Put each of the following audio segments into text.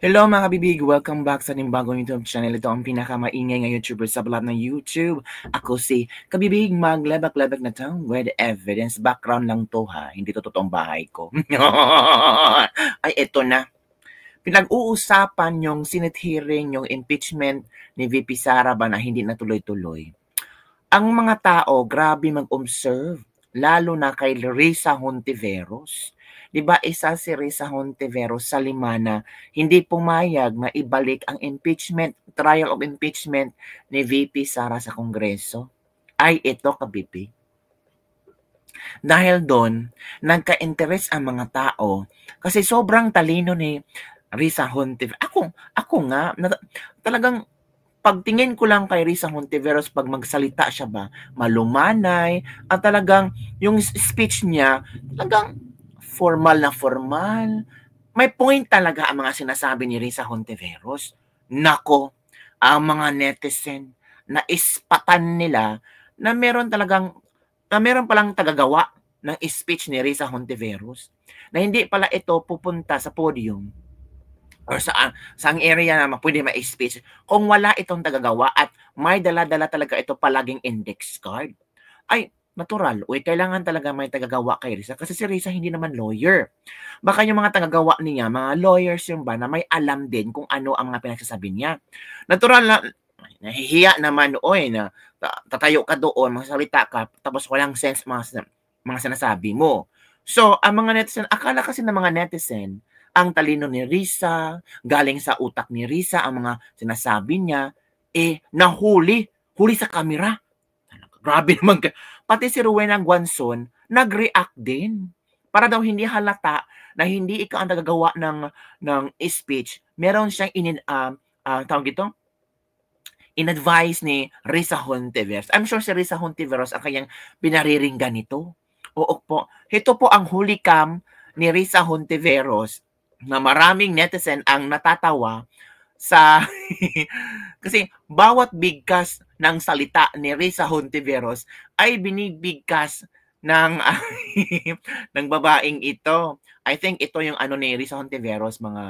Hello mga kabibig! Welcome back sa ating bagong YouTube channel. Ito ang pinakamaingay ng YouTuber sa lahat ng YouTube. Ako si Kabibig, maglebak-lebak na to with evidence. Background lang to ha, hindi to totoong bahay ko. Ay, eto na. Pinag-uusapan yung Senate hearing, yung impeachment ni VP Sara ba na hindi natuloy-tuloy. Ang mga tao, grabe mag-observe, lalo na kay Risa Hontiveros. 'Di ba isa si Risa Hontiveros sa lima na hindi pumayag na ibalik ang impeachment, trial of impeachment ni VP Sara sa Kongreso? Ay ito kabibig. Dahil doon, nagka-interest ang mga tao kasi sobrang talino ni Risa Hontiveros. Ako nga, talagang pagtingin ko lang kay Risa Hontiveros pag magsalita siya ba, malumanay, at talagang yung speech niya, talagang formal na formal. May point talaga ang mga sinasabi ni Risa Hontiveros. Nako, ang mga netizen na ispatan nila na meron palang tagagawa ng speech ni Risa Hontiveros na hindi pala ito pupunta sa podium or saang area na pwede ma-speech kung wala itong tagagawa at may dala-dala talaga ito palaging index card. Ay, natural. Uy, kailangan talaga may tagagawa kay Risa kasi si Risa hindi naman lawyer. Baka yung mga tagagawa niya, mga lawyers yung ba na may alam din kung ano ang mga pinagsasabi niya. Natural na nahihiya naman oy na tatayo ka doon, magsalita ka, tapos walang sense mga sinasabi mo. So, ang mga netizen, akala kasi ng mga netizen, ang talino ni Risa, galing sa utak ni Risa, ang mga sinasabi niya, nahuli sa kamera. Grabe naman. Pati si Rowena Guanzon, nag-react din. Para daw hindi halata na hindi ikaw ang nagagawa ng speech, meron siyang tawag ito, in-advise ni Risa Hontiveros. I'm sure si Risa Hontiveros ang kanyang pinariringgan nito. Oo po. Ito po ang huli cam ni Risa Hontiveros na maraming netizen ang natatawa sa kasi bawat bigkas ng salita ni Risa Hontiveros ay binibigkas ng ng babaeng ito. I think ito yung ano ni Risa Hontiveros, mga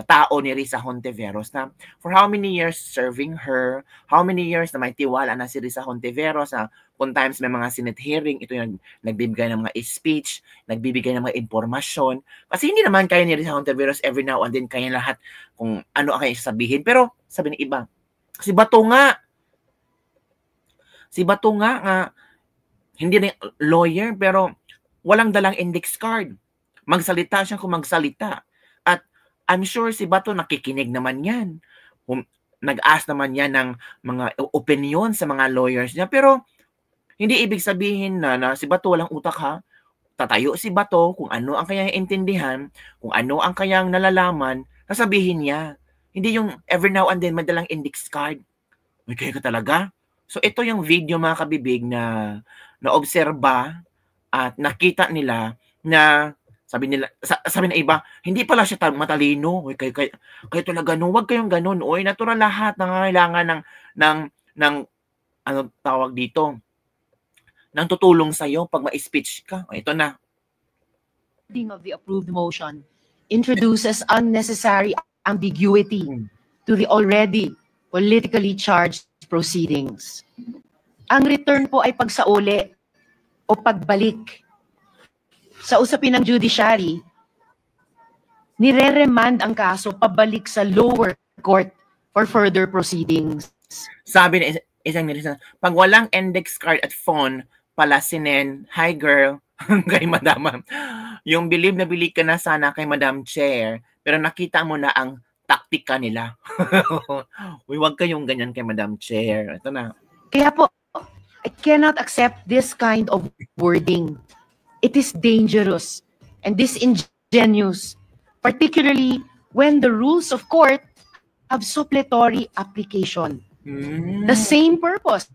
tao ni Risa Hontiveros na for how many years serving her, how many years na may tiwala na si Risa Hontiveros na kung times may mga Senate hearing, ito yung nagbibigay ng mga speech, nagbibigay ng mga informasyon. Kasi hindi naman kaya ni Risa Hontiveros every now and then kaya lahat kung ano ang kaya sabihin. Pero sabi ng iba, si Bato nga hindi na lawyer pero walang dalang index card. Magsalita siya kung magsalita. At I'm sure si Bato nakikinig naman yan. Nag-ask naman yan ng mga opinion sa mga lawyers niya. Pero hindi ibig sabihin na si Bato walang utak ha. Tatayo si Bato kung ano ang kanyang intindihan, kung ano ang kanyang nalalaman, sasabihin niya. Hindi yung every now and then madalang index card. May kaya ka talaga? So ito yung video mga kabibig na naobserba at nakita nila na sabi ng iba, hindi pala siya matalino. Uy, kayo talaga no, wag kayong ganun. Uy, natural lahat nangangailangan ng ano tawag dito, ng tutulong sa iyo pag ma-speech ka. O, ito na. Of the approved motion introduces unnecessary ambiguity to the already politically charged proceedings. Ang return po ay pagsauli o pagbalik. Sa usapin ng judiciary, nire-remand ang kaso pabalik sa lower court for further proceedings. Sabi na isang netizen, pag walang index card at phone, palasinin, hi girl, kay madam. Yung believe na believe ka na sana kay Madam Chair, pero nakita mo na ang taktika nila. Uy, wag kayong ganyan kay Madam Chair. Ito na. Kaya po, I cannot accept this kind of wording. It is dangerous and disingenuous, particularly when the rules of court have suppletory application. The same purpose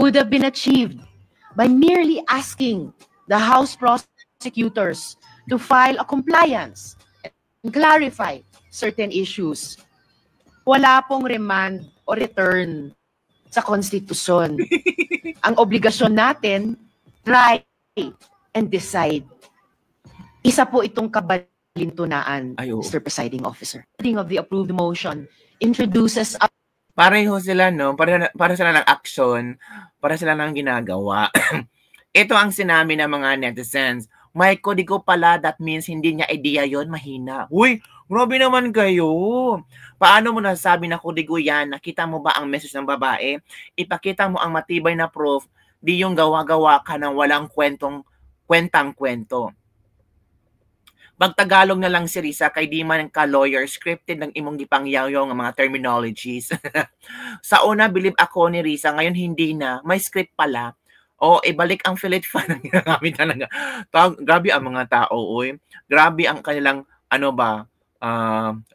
could have been achieved by merely asking the House prosecutors to file a compliance and clarify certain issues. Wala pong remand o return sa konstitusyon. Ang obligasyon natin, try and decide. Isa po itong kalintunaan, Ay, oo. Mr. Presiding Officer. Reading of the approved motion introduces a Pareho sila, no? Para sila ng action, para sila ng ginagawa. Ito ang sinabi ng mga netizens. May kodigo pala, that means hindi niya idea yon, mahina. Uy, grabe naman kayo. Paano mo nasasabi na kodigo yan? Nakita mo ba ang message ng babae? Ipakita mo ang matibay na proof, di yung gawa-gawa ka ng walang kwentang-kwento. Magtagalog na lang si Risa kay di man ka-lawyer, scripted ng imong gipangyaw-yaw ng mga terminologies. Sa una, believe ako ni Risa, ngayon hindi na. May script pala. O, ibalik ang Philip fan ang ginagamit talaga. Grabe ang mga tao, oy. Grabe ang kanilang,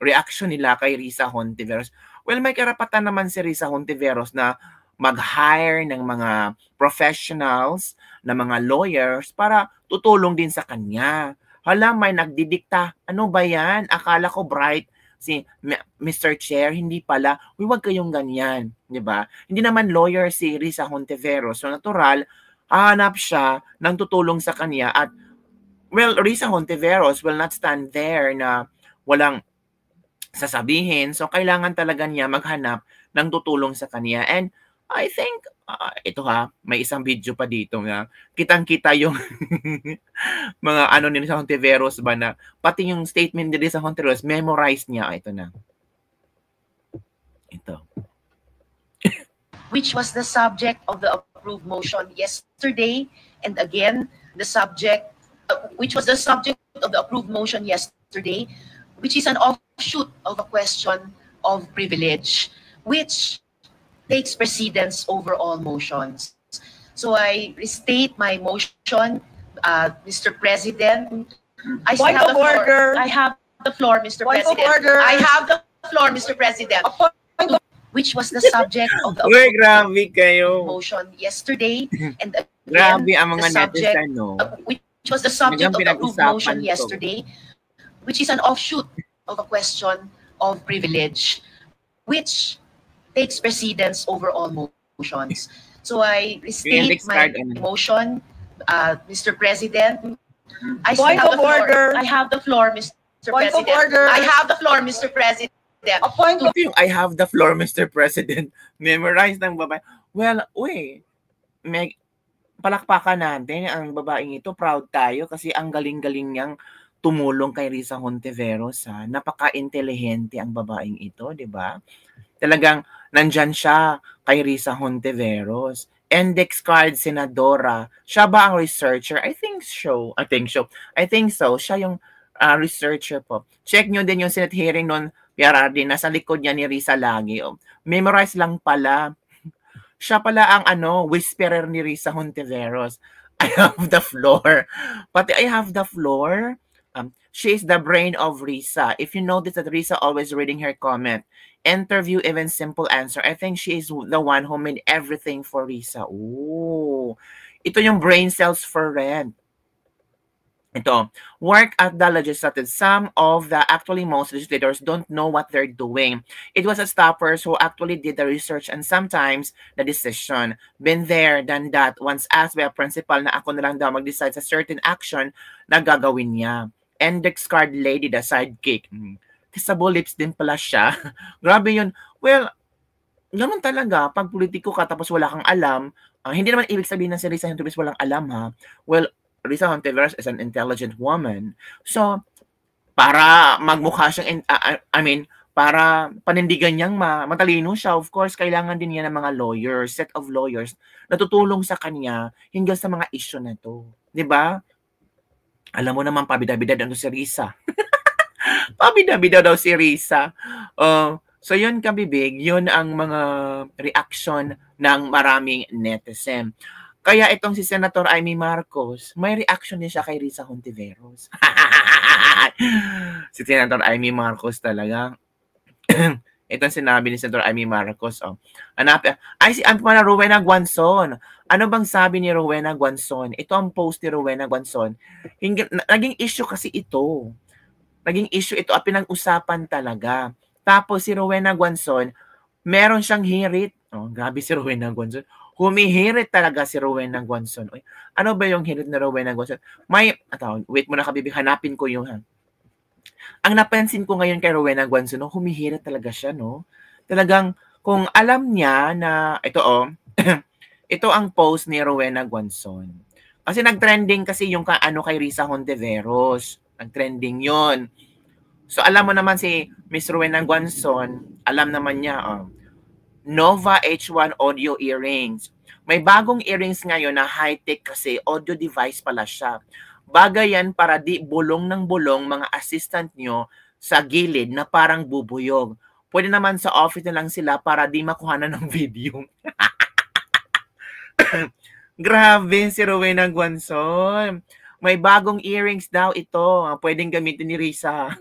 reaction nila kay Risa Hontiveros. Well, may karapatan naman si Risa Hontiveros na mag-hire ng mga professionals, na mga lawyers, para tutulong din sa kanya. Hala, may nagdidikta. Ano ba yan? Akala ko bright si Mr. Chair, hindi pala. Huwag kayong ganyan, di ba? Hindi naman lawyer si Risa Hontiveros. So natural, hahanap siya ng tutulong sa kanya at well, Risa Hontiveros will not stand there na walang sasabihin. So kailangan talaga niya maghanap ng tutulong sa kanya. And I think, ito may isang video pa dito na kitang-kita yung mga ni Risa Hontiveros ba na pati yung statement ni Risa Hontiveros memorize niya. Ito na. Ito. which was the subject of the approved motion yesterday, and again the subject which was the subject of the approved motion yesterday, which is an offshoot of a question of privilege, which takes precedence over all motions. So I restate my motion, Mr. President. I Point have of the floor. order. I have the floor, Mr. Point of President. order. I have the floor, Mr. President. Which was the subject of the Uy, grabe kayo. motion yesterday, and again, Grabe ang mga the subject, netizen, no? which was the subject of the approved Pinag-usapan motion to. yesterday, which is an offshoot of a question of privilege, which takes precedence over all motions. So I restate my motion, Mr. President. I Point have of the floor. order. I have the floor, Mr. Point of President. order. I have the floor, Mr. President. A point of Yung I have the floor, Mr. President. Memorize ng babae. Well, palakpakan natin ang babaeng ito. Proud tayo kasi ang galing-galing niyang tumulong kay Risa Hontiveros. Napaka-intelihente ang babaeng ito, di ba? Talagang nandyan siya kay Risa Hontiveros. Index card senadora. Siya ba ang researcher? I think so. Siya yung researcher po. Check nyo din yung Senate hearing noon, PRRD, nasa likod niya ni Risa lagi. Memorize lang pala. Siya pala ang whisperer ni Risa Hontiveros. I have the floor. Pati I have the floor. She is the brain of Risa. If you notice that Risa always reading her comment, interview, even simple answer, I think she is the one who made everything for Risa. Ooh. Ito yung brain cells for rent. Ito, work at the legislative. Some of the actually most legislators don't know what they're doing. It was a staffers who actually did the research and sometimes the decision. Been there, done that. Once asked by a principal na ako na lang daw mag-decide sa certain action na gagawin niya. Index card lady, the sidekick. Kissable lips din pala siya. Grabe yun. Well, ganun talaga. Pag politiko ka tapos wala kang alam, hindi naman ibig sabihin na si Risa Hontiveros walang alam ha. Well, Risa Hontiveros is an intelligent woman. So, para magmukha siyang, para panindigan niyang matalino siya, of course, kailangan din niya ng mga lawyers, set of lawyers, na tutulong sa kanya hingga sa mga issue na to. Diba? Alam mo naman, pabida-bida daw si Risa. Pabida-bida daw si Risa. So, yun kabibig, yun ang mga reaction ng maraming netizen. Kaya itong si Senator Amy Marcos, may reaction din siya kay Risa Hontiveros. Si Senator Amy Marcos talaga. Itong sinabi ni Senator Amy Marcos. Ang pala Rowena Guanzon. Ano bang sabi ni Rowena Guanzon? Ito ang post ni Rowena Guanzon. Naging issue kasi ito. Naging issue ito. Pinag-usapan talaga. Tapos si Rowena Guanzon, meron siyang hirit. Grabe si Rowena Guanzon. Humihirit talaga si Rowena Guanzon. Ano ba yung hirit na Rowena Guanzon? Wait muna kabibig, hanapin ko yung Ang napansin ko ngayon kay Rowena Guanzon, no, humihirap talaga siya, no? Talagang kung alam niya na, ito ito ang post ni Rowena Guanzon. Kasi nag-trending kasi yung ano kay Risa Hontiveros. Nag-trending yon. So alam mo naman si Miss Rowena Guanzon, alam naman niya, Nova H1 audio earrings. May bagong earrings ngayon na high-tech kasi audio device pala siya. Bagay yan para di bulong ng bulong mga assistant nyo sa gilid na parang bubuyog. Pwede naman sa office na lang sila para di makuhanan ng video. Grabe si Rowena Guanzon. May bagong earrings daw ito. Pwedeng gamitin ni Risa.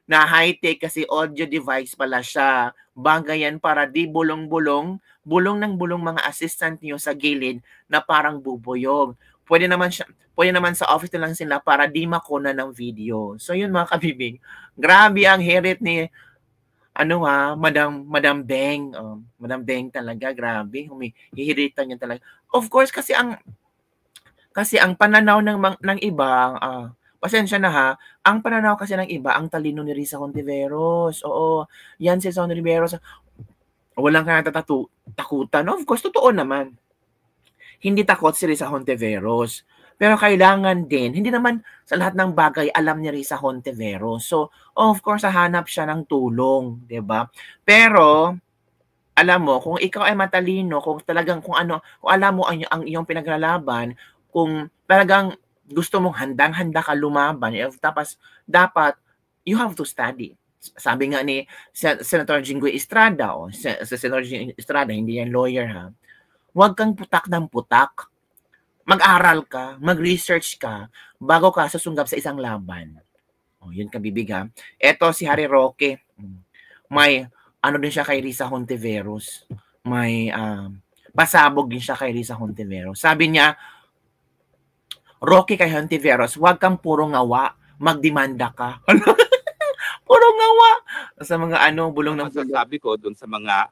Na high-tech kasi audio device pala siya. Bagay yan para di bulong-bulong, bulong ng bulong mga assistant niyo sa gilid na parang bubuyog. Pwede naman sa office na lang sila para di makuna ng video. So yun mga kabibig. Grabe ang hirit ni Madam Beng. Madam Beng talaga, grabe. Hihiritan niya talaga. Of course kasi ang pananaw ng iba, pasensya na ha, ang pananaw kasi ng iba, ang talino ni Risa Hontiveros. Oo, yan si Risa Hontiveros. Walang takutan. Of course, totoo naman. Hindi takot si Risa Hontiveros. Pero kailangan din, hindi naman sa lahat ng bagay alam ni Risa Hontiveros. So, of course, hahanap siya ng tulong, 'di ba? Pero alam mo, kung ikaw ay matalino, kung alam mo ang iyong pinaglalaban, kung talagang gusto mong handang-handa ka lumaban, tapos dapat you have to study. Sabi nga ni Senator Jinggoy Estrada, Senator Jinggoy Estrada, hindi yan lawyer ha. Huwag kang putak ng putak. Mag-aral ka, mag-research ka, bago ka susunggab sa isang laban. Yun kabibig ha. Eto si Harry Roque. May din siya kay Risa Hontiveros. May pasabog din siya kay Risa Hontiveros. Sabi niya, Roque kay Hontiveros, huwag kang puro ngawa, magdemanda ka. Puro ngawa. Sa mga bulong ng bulong. Sabi ko dun sa mga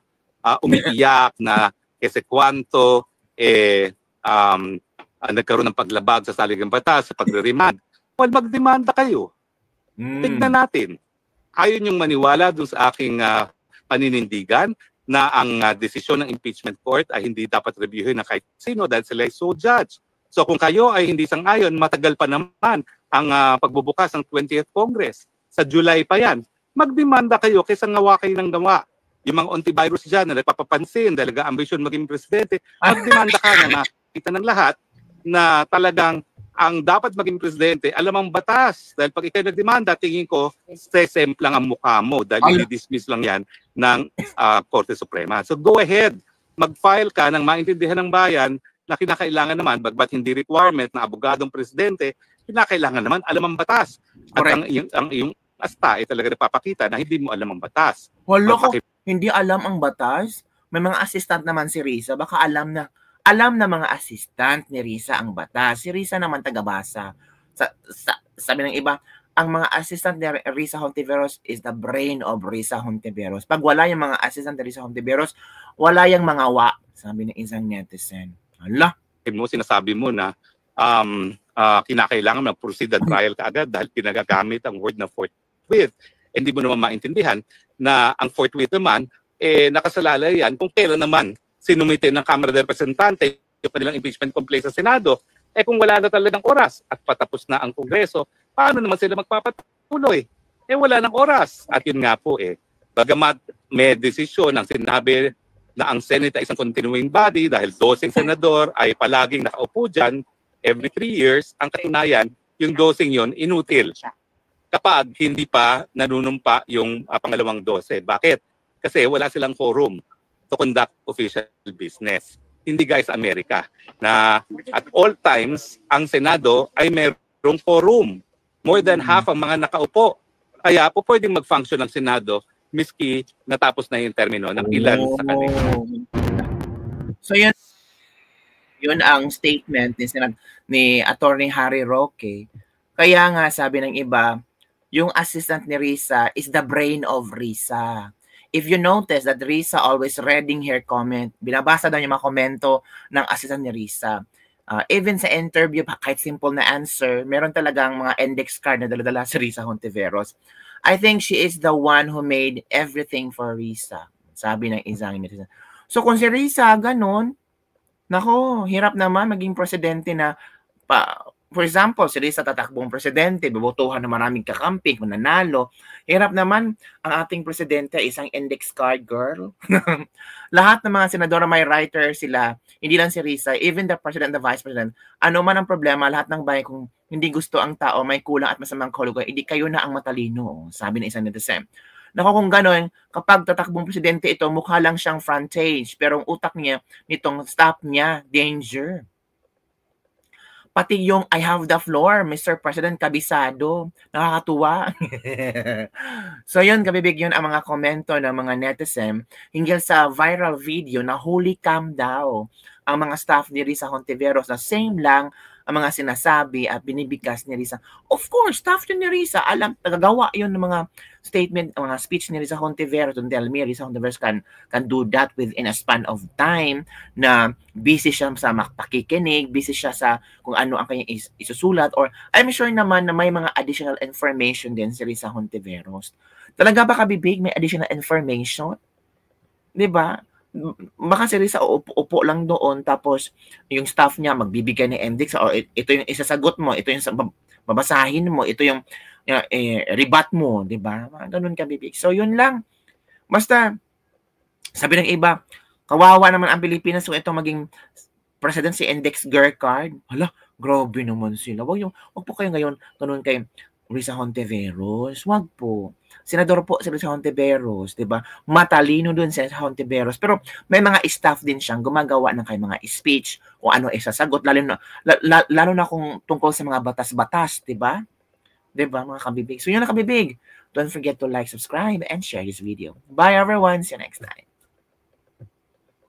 umiiyak na kasi kwanto, nagkaroon ng paglabag sa saligang batas, sa pagre-remand. Well, magdemanda kayo. Tignan natin. Ayaw niyong maniwala dun sa aking paninindigan na ang desisyon ng impeachment court ay hindi dapat reviewin na kahit sino dahil sila ay sole judge. So kung kayo ay hindi sang-ayon, matagal pa naman ang pagbubukas ng 20th Congress. Sa July pa yan. Magdemanda kayo kaysa ngawa kayo ng gawa. Yung mga antivirus dyan na nagpapapansin dahil ambisyon maging presidente, magdemanda ka na makita ng lahat na talagang ang dapat maging presidente, alam ang batas. Dahil pag ikaw nagdemanda, tingin ko, sesem lang ang mukha mo dahil i-dismiss lang yan ng Korte Suprema. So go ahead, mag-file ka ng maintindihan ng bayan na kinakailangan naman, bagbat hindi requirement na abogadong presidente, kinakailangan naman alam ang batas. At ang iyong asta ay talaga napapakita na hindi mo alam ang batas. Wala ko, hindi alam ang batas? May mga assistant naman si Risa, baka alam na mga assistant ni Risa ang batas. Si Risa naman tagabasa. Sabi ng iba, ang mga assistant ni Risa Hontiveros is the brain of Risa Hontiveros. Pag wala yung mga assistant ni Risa Hontiveros, wala yung mga sabi ng isang netizen. Hala. Sinasabi mo na kinakailangan mag-proceed the trial kaagad dahil pinagagamit ang word na forthwith. Hindi mo naman maintindihan na ang forthwith naman, nakasalalay yan kung kailan naman sinumite ng Kamara de Representante yung kanilang impeachment complaint sa Senado. Kung wala na talagang oras at patapos na ang Kongreso, paano naman sila magpapatuloy? Wala ng oras. At yun nga po bagamat may desisyon ang sinabi na ang Senate ay isang continuing body dahil 12 senador ay palaging nakaupo dyan every 3 years, ang katunayan, yung 12 yun, inutil. Kapag hindi pa nanunumpa yung pangalawang 12. Bakit? Kasi wala silang quorum to conduct official business. Hindi guys sa Amerika na at all times ang Senado ay mayroong quorum. More than half ang mga nakaupo. Kaya po pwedeng mag-function ang Senado miski natapos na yung termino ng ilan sa kanila. So yun ang statement ni Attorney Harry Roque. Kaya nga sabi ng iba, yung assistant ni Risa is the brain of Risa. If you notice that Risa always reading her comment, binabasa daw yung mga komento ng assistant ni Risa. Even sa interview, kahit simple na answer, meron talagang mga index card na dala-dala si Risa Hontiveros. I think she is the one who made everything for Risa. Sabi ng isang netizen. So kung si Risa, ganun, nako, hirap naman maging presidente na, for example, si Risa tatakbong presidente, bubutuhan na maraming kakampi, kung nanalo. Hirap naman ang ating presidente, isang index card girl. Lahat ng mga senadora may writer sila, hindi lang si Risa, even the president, the vice president, ano man ang problema, lahat ng bayan kung hindi gusto ang tao, may kulang at masamang kahulugan, hindi kayo na ang matalino, sabi ng isang netizen. Nako kung gano'n, kapag tatakbong presidente ito, mukha lang siyang frontage, pero ang utak niya, nitong staff niya, danger. Pati yung I have the floor, Mr. President, kabisado. Nakakatuwa. So yun, kabibig yun ang mga komento ng mga netizen hinggil sa viral video na holy cam daw ang mga staff ni Risa Hontiveros na same lang ang mga sinasabi at binibigkas ni Risa. Of course, staff yun ni Risa. Alam, tagagawa yun ng mga statement, mga speech ni Risa Hontiveros. Don't tell me, Risa Hontiveros can do that within a span of time na busy siya sa pakikinig, busy siya sa kung ano ang kanyang isusulat, or I'm sure naman na may mga additional information din si Risa Hontiveros. Talaga ba kabibig may additional information? 'Di ba? Baka si Risa upo lang doon tapos yung staff niya magbibigay ng index o ito yung isasagot mo, ito yung babasahin mo, ito yung rebut mo, 'di ba? Ganun kabibig. So yun lang. Basta sabi ng iba, kawawa naman ang Pilipinas kung ito maging presidency index girl card. Hala, grabe naman sila. Wag po kayo ngayon ganun kay Risa Hontiveros. Wag po. Senador po si Risa Hontiveros, 'di ba? Matalino doon si Risa Hontiveros, pero may mga staff din siyang gumagawa ng kay mga speech kung ano isasagot lalo na kung tungkol sa mga batas-batas, 'di ba? 'Di ba mga kabibig? So yun na kabibig. Don't forget to like, subscribe, and share this video. Bye everyone. See you next time.